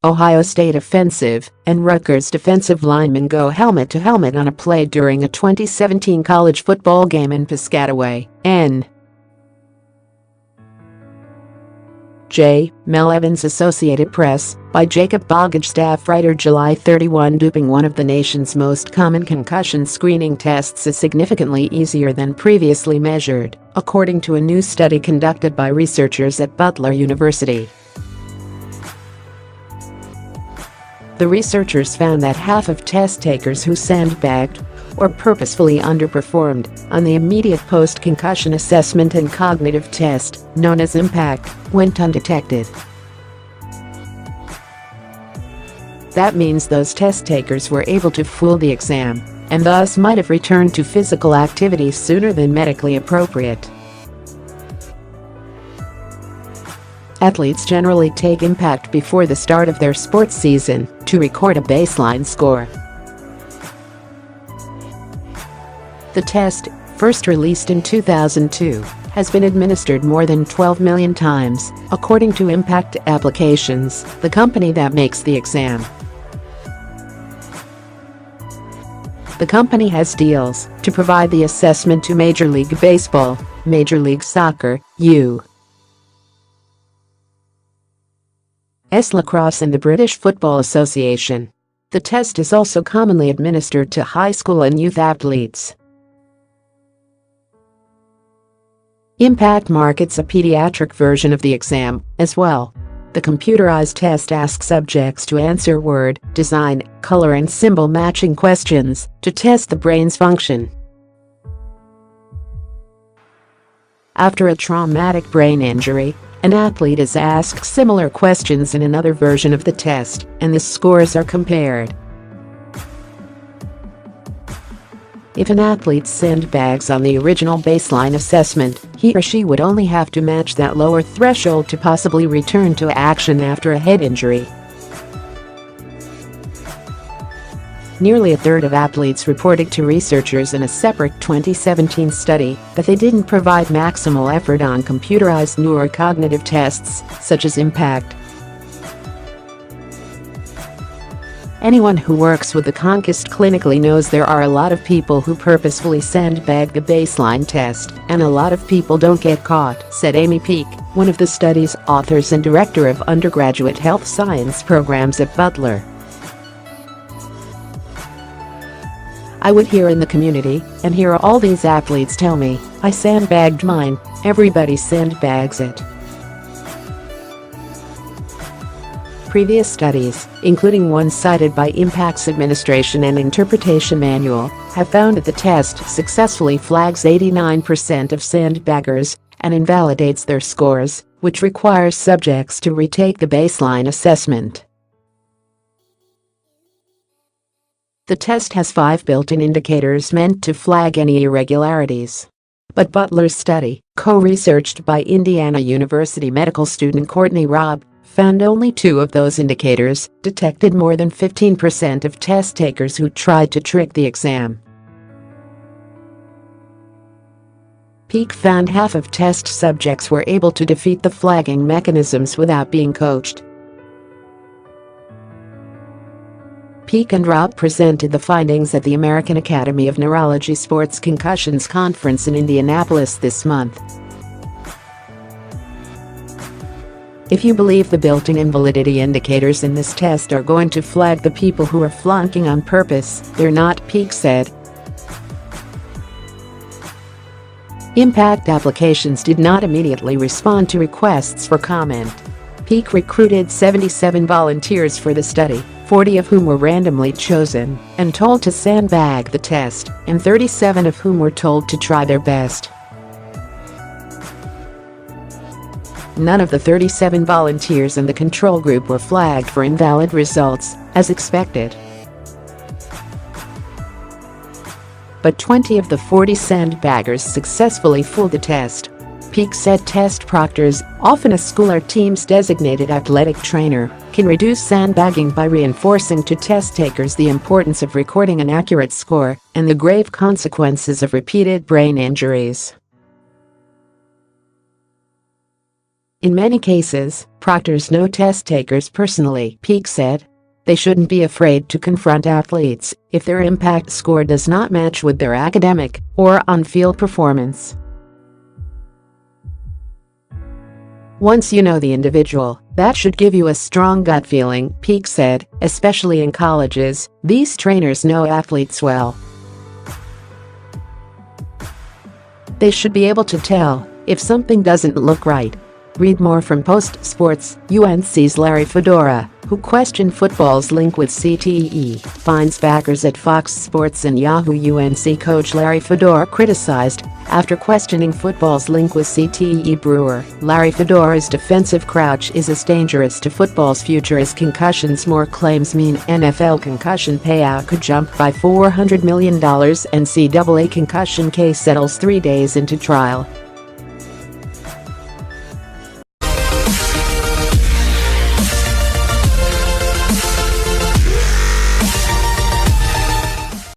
Ohio State offensive and Rutgers defensive linemen go helmet-to-helmet on a play during a 2017 college football game in Piscataway, N. J. Mel Evans, Associated Press, by Jacob Bogage, staff writer, July 31. Duping, one of the nation's most common concussion screening tests, is significantly easier than previously measured, according to a new study conducted by researchers at Butler University. The researchers found that half of test takers who sandbagged or purposefully underperformed on the immediate post-concussion assessment and cognitive test, known as impact, went undetected. That means those test takers were able to fool the exam and thus might have returned to physical activity sooner than medically appropriate. Athletes generally take impact before the start of their sports season to record a baseline score. The test, first released in 2002, has been administered more than 12 million times, according to Impact Applications, the company that makes the exam. The company has deals to provide the assessment to Major League Baseball, Major League Soccer, U.S. Lacrosse, and the British Football Association. The test is also commonly administered to high school and youth athletes. Impact markets a pediatric version of the exam as well. The computerized test asks subjects to answer word, design, color, and symbol matching questions to test the brain's function. After a traumatic brain injury, an athlete is asked similar questions in another version of the test, and the scores are compared. If an athlete sandbags on the original baseline assessment, he or she would only have to match that lower threshold to possibly return to action after a head injury. Nearly a third of athletes reported to researchers in a separate 2017 study that they didn't provide maximal effort on computerized neurocognitive tests, such as impact. Anyone who works with the concussed clinically knows there are a lot of people who purposefully sandbag the baseline test, and a lot of people don't get caught, said Amy Peek, one of the study's authors and director of undergraduate health science programs at Butler. I would hear in the community and hear all these athletes tell me, "I sandbagged mine, everybody sandbags it." Previous studies, including one cited by Impact's Administration and Interpretation Manual, have found that the test successfully flags 89% of sandbaggers and invalidates their scores, which requires subjects to retake the baseline assessment. The test has 5 built-in indicators meant to flag any irregularities. But Butler's study, co-researched by Indiana University medical student Courtney Raab, found only 2 of those indicators detected more than 15% of test takers who tried to trick the exam. Peek found half of test subjects were able to defeat the flagging mechanisms without being coached. Peek and Raab presented the findings at the American Academy of Neurology Sports Concussions Conference in Indianapolis this month. If you believe the built-in invalidity indicators in this test are going to flag the people who are flunking on purpose, they're not, Peek said. Impact Applications did not immediately respond to requests for comment. Peek recruited 77 volunteers for the study, 40 of whom were randomly chosen and told to sandbag the test, and 37 of whom were told to try their best. None of the 37 volunteers in the control group were flagged for invalid results, as expected. But 20 of the 40 sandbaggers successfully fooled the test. Peek said test proctors, often a school or team's designated athletic trainer, can reduce sandbagging by reinforcing to test takers the importance of recording an accurate score and the grave consequences of repeated brain injuries. In many cases, proctors know test takers personally, Peake said. They shouldn't be afraid to confront athletes if their impact score does not match with their academic or on-field performance. Once you know the individual, that should give you a strong gut feeling, Peake said, especially in colleges. These trainers know athletes well. They should be able to tell if something doesn't look right. Read more from Post Sports. UNC's Larry Fedora, who questioned football's link with CTE, finds backers at Fox Sports and Yahoo. UNC coach Larry Fedora criticized after questioning football's link with CTE. Brewer, Larry Fedora's defensive crouch is as dangerous to football's future as concussions. More claims mean NFL concussion payout could jump by $400 million. NCAA concussion case settles 3 days into trial.